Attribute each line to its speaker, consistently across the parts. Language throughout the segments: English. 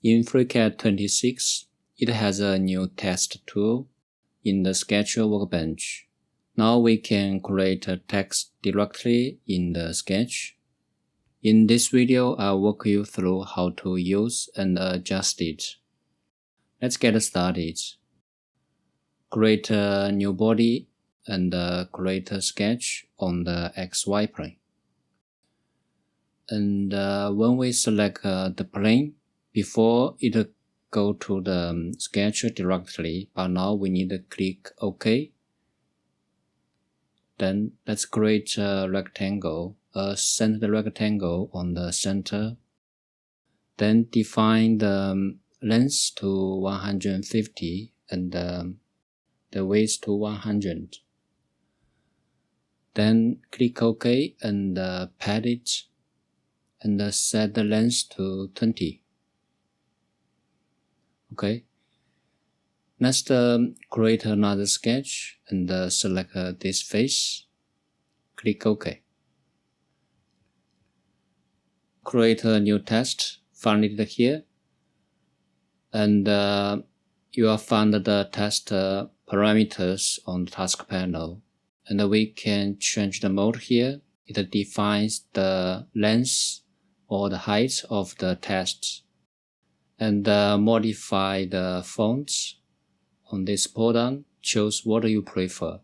Speaker 1: In FreeCAD 26, it has a new text tool in the Sketch Workbench. Now we can create a text directly in the Sketch. In this video, I'll walk you through how to use and adjust it. Let's get started. Create a new body and create a sketch on the XY plane. And when we select the plane, before it go to the sketch directly, but now we need to click OK. Then let's create a rectangle, a centered rectangle on the center. Then define the length to 150 and the width to 100. Then click OK and pad it and set the length to 20. Okay. Next, create another sketch and select this face. Click OK. Create a new text. Find it here. And you will find the text parameters on the task panel. And we can change the mode here. It defines the length or the height of the text. And modify the fonts. On this pull-down, choose what you prefer.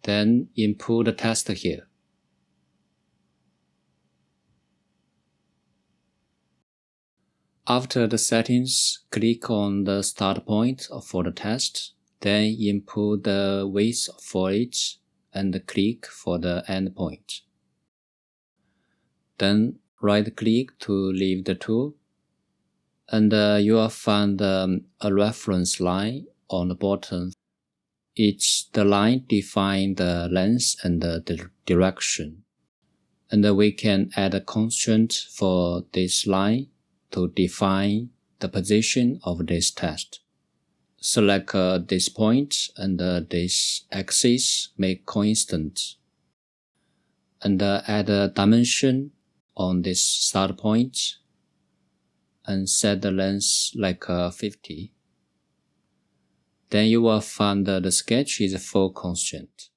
Speaker 1: Then input the text here. After the settings, click on the start point for the text. Then input the width for it and click for the end point. Then right-click to leave the tool. And you will find a reference line on the bottom. It's the line define the length and the direction. And we can add a constraint for this line to define the position of this text. Select this point and this axis make coincident. And add a dimension on this start point. And set the length like 50. Then you will find the sketch is full constraint.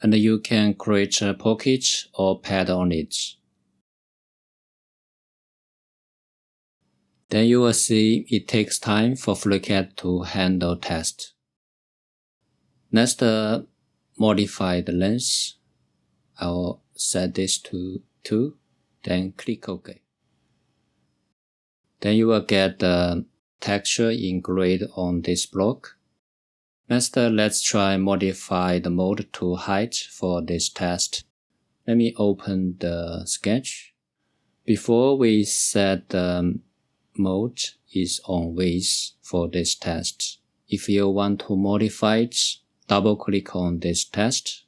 Speaker 1: And you can create a pocket or pad on it. Then you will see it takes time for FreeCAD to handle text. Next, modify the length. I'll set this to 2, then click OK. Then you will get the texture engraved on this block. Next, let's try modify the mode to height for this text. Let me open the sketch. Before we set the mode is on width for this text. If you want to modify it, double click on this text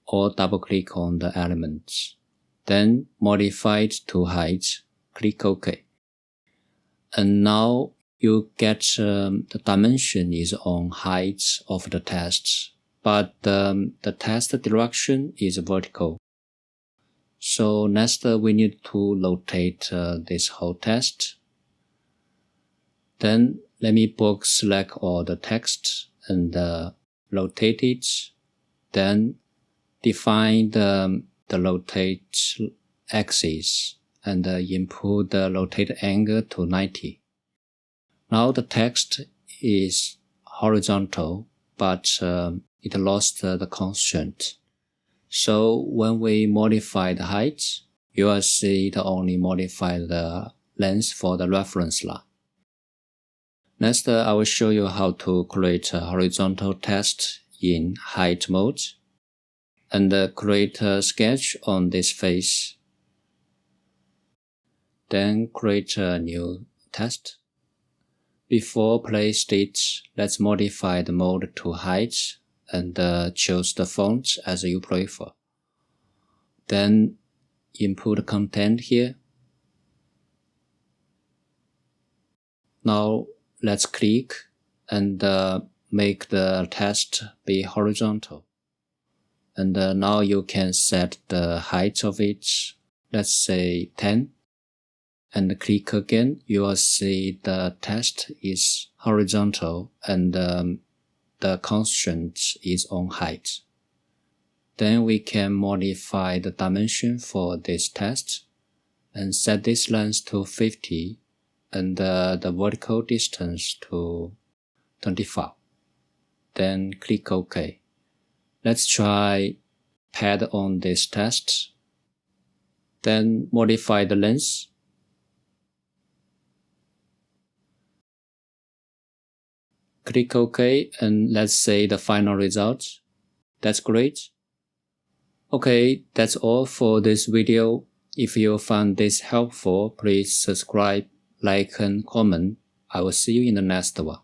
Speaker 1: or double click on the elements. Then modify it to height. Click OK. And now you get the dimension is on height of the text, but the text direction is vertical. So next we need to rotate this whole text. Then let me box select all the text and rotate it. Then define the rotate axis. And input the rotate angle to 90. Now the text is horizontal, but it lost the constraint. So when we modify the height, you will see it only modify the length for the reference line. Next, I will show you how to create a horizontal text in height mode and create a sketch on this face. Then create a new text. Before place it, let's modify the mode to height and choose the font as you prefer. Then input content here. Now let's click and make the text be horizontal. And now you can set the height of it, let's say 10. and click again, you will see the text is horizontal and the constraint is on height. Then we can modify the dimension for this text and set this length to 50 and the vertical distance to 25. Then click OK. Let's try pad on this text. Then modify the length. Click OK and let's see the final result. That's great. Okay, that's all for this video. If you found this helpful, please subscribe, like and comment. I will see you in the next one.